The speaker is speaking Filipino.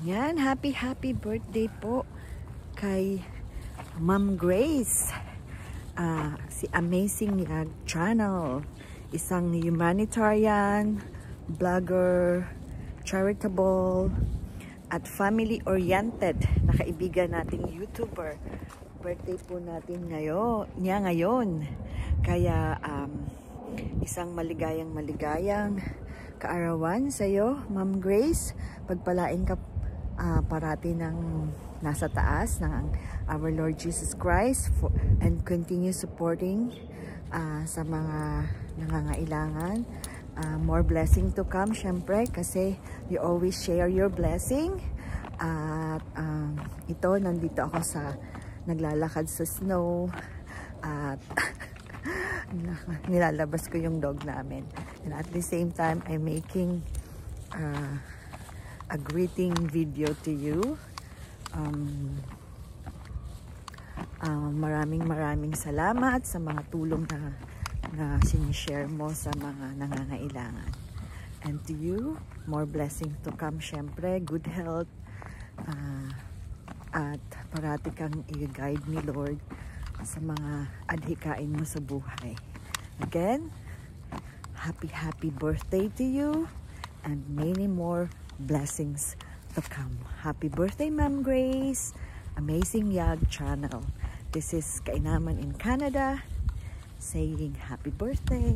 Yan, happy birthday po kay Ma'am Grace. Si Amazing Yag Channel. Isang humanitarian, vlogger, charitable, at family-oriented na kaibigan nating YouTuber. Birthday po natin ngayon. Kaya isang maligayang kaarawan sa iyo, Ma'am Grace. Pagpalain ka parati ng nasa taas ng our Lord Jesus Christ and continue supporting sa mga nangangailangan. More blessing to come, syempre, kasi you always share your blessing. At nandito ako naglalakad sa snow at nilalabas ko yung dog namin. And at the same time, I'm making a greeting video to you. Maraming salamat sa mga tulong na sinishare mo sa mga nangangailangan. And to you, more blessing to come, syempre, good health, at parati kang i-guide ni Lord sa mga adhikain mo sa buhay. Again, happy birthday to you and many more blessings to come. Happy birthday, Ma'am Grace. Amazing Yag Channel. This is Kainaman in Canada saying happy birthday.